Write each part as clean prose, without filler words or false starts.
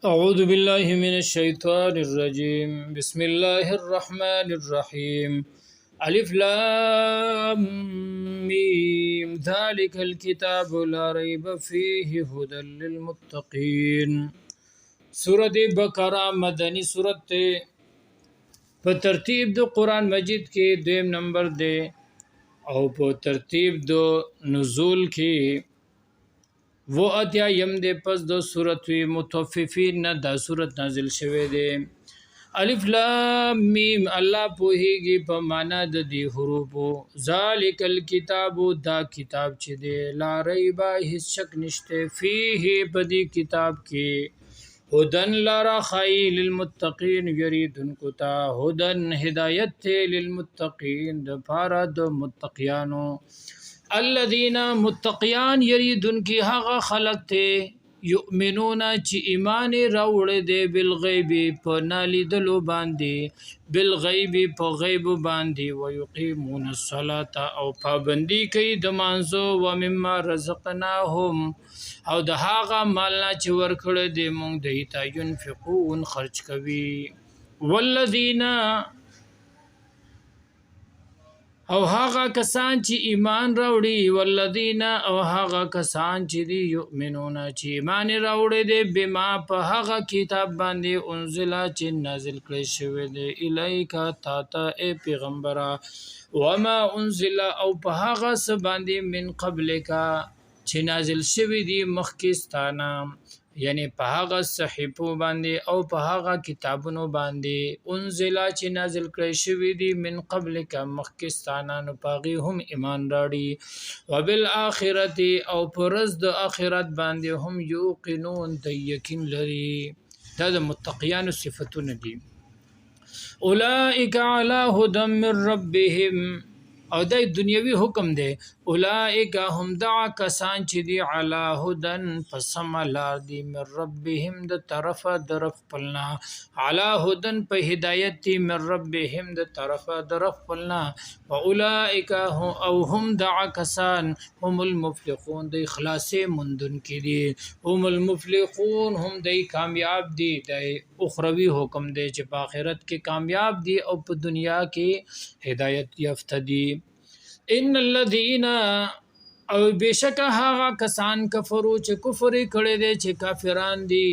أعوذ بالله من الشيطان الرجيم بسم الله الرحمن الرحيم ألف لام ميم ذلك الكتاب لا ريب فيه هدى للمتقين. سورة بقرة مدنی سورت تے په ترتیب د قرآن مجید کې دویم نمبر دی او په ترتیب د نزول کې وہ اتیا یم دے پس دو صورت وی متوففین نه دا صورت نازل شوه دے. الف لام میم الله پوهیږي په معنا د دې حروفو. ذالک الکتاب دا کتاب چې دی لا ریب هیڅ شک نشته فيه په دې کتاب کې هدن لرا خی للمتقین یریدن کتا هدن هدایت للمتقین د پاره د متقیانو الذين متقیان یریدن کی هغه خلق ته یؤمنون چې ایمان راوړي دي بالغیب په نالیدلو باندې بالغیب په غیب باندې ويقيمون الصلاه او پابندي کوي د مانزو و مما رزقناهم او د هغه مال چې ورکړي دي مونږ دیتا ينفقون خرج کوي والذین او هغه کسان چې ایمان راوړي والذین او هغه کسان چې دی یؤمنون چې ایمان راوړي دي بما په هغه کتاب باندې انزل چې نازل کړی شوی دی الیکا تا ته ای پیغمبره وما انزل او په هغه څه باندې من قبلک چې نازل شوی دی مخکستانه یعنی په هغه صحیفو باندې او په هغه کتابونو باندې انزل چې نازل کړی شوی دی من قبل کا مخکستانه نو پاغي هم ایمان راړي وبالآخرت او پرز د آخرت باندې هم یوقنون د یقین لري. دا د متقیانو صفاتونه دي. اولئک علی هدى من ربهم او د دنیوي حکم دی. اولئک هم دع کسان چې دی علی هدن پسم لار دی من ربهم د طرفه درف پلنا علی هدن په هدایت دی من ربهم د طرفه درف پلنا و اولئک او هم دع کسان هم المفلحون د اخلاص مندون کې دی هم المفلحون هم د کامیاب دی د اخروی حکم دی چې په آخرت کې کامیاب دی او په دنیا کې هدایت یافته دی. ان الذين او بشک هغه کسان کفرو چې کفر کړي دي چې کافران دي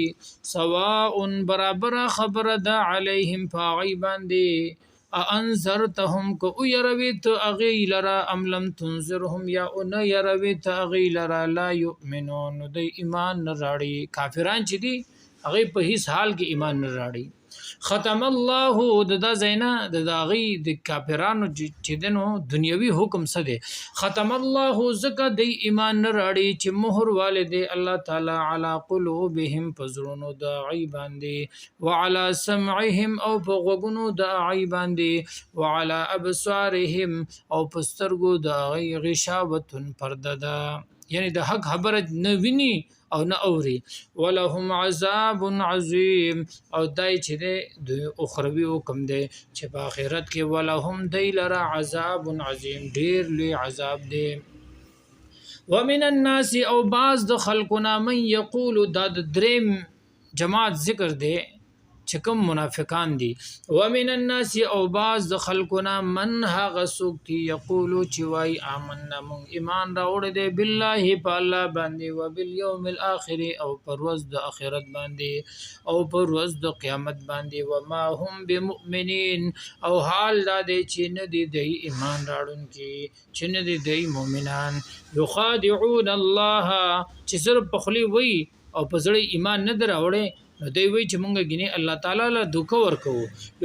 سواء برابر خبره ده علیهم فاعی باندې انذرتهم کو يرويت اغیلرا ام لم تنذرهم یا ان يرويت اغیلرا لا يؤمنون د ایمان نه راړي کافران چې دي هغه په هیڅ حال کې ایمان نه راړي. ختم الله د زینا د داغي د کافرانو چې دنو دنیوي حکم څه دی ختم الله زکه د ایمان نه راړي چې مهر والد الله تعالی علی قلوبهم فزرونو د عی باندې وعلى سمعهم او بغوګونو د عی باندې وعلى ابصارهم او پسترګو د غشاوتن پرده ده یعنی د حق خبره نه ویني او نه اوري. ولهم عذاب عظیم او دای چې د اخروی حکم دی چې په آخرت کې ولهم دی لرا عذاب عظیم ډیر لوی عذاب دی. ومن الناس او بعض د خلقنا من یقول دا د دریم جماعت ذکر دی چې کوم منافقان دي. ومن الناس او بعض د خلقنا من هغه څوک دي یقولو چې وای آمنا مون ایمان راوړی دی بالله په الله باندې او بالیوم الاخر او پر ورځ د اخرت باندې او پر ورځ د قیامت باندې وما هم بمؤمنین او حال دا دی چې نه دی د ایمان راوړونکي چې نه دی د مؤمنان یخادعون الله چې صرف په خلی وای او په ځړې ایمان نه دراوړي نو دوی وی چې مونږ غني الله تعالی له دوکه ورکو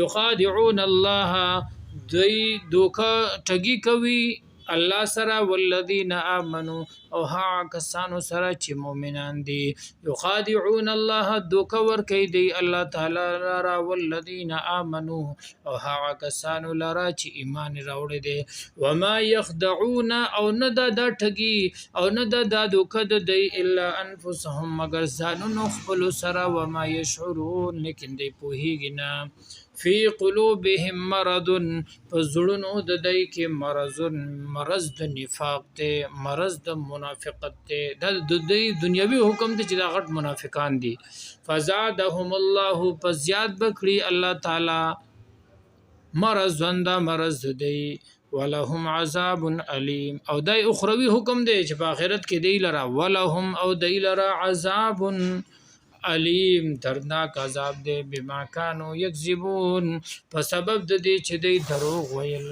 یخادعون الله دوی دوکه ټګي کوي الله سره والذین آمنوا او ها کسانو سره چې مؤمنان دي یخادعون الله دوکه ورکي دی الله تعالی را والذین آمنوا او ها کسانو لرا چې ایمان راوړي دي وما يخدعون او نه د ټګي او نه د دوکه د دی الا انفسهم مگر ځانونو خپل سره وما يشعرون لیکن دی پوهیږي نه فی قلوبهم مرض فزړونو د دای کې مرض د نفاق ته مرض د منافقت ته د دې دنیوي حکم ته چې دا غټ منافقان دي فزادهم الله فزياد بکړي الله تعالی مرض وندا مرض دی ولهم عذاب علیم او دای اخروی حکم دی چې په آخرت کې دی لرا ولهم او دی لرا عذاب علیم دردناک عذاب دی بما كانوا یکذبون په سبب د دې چې دی دروغ ویل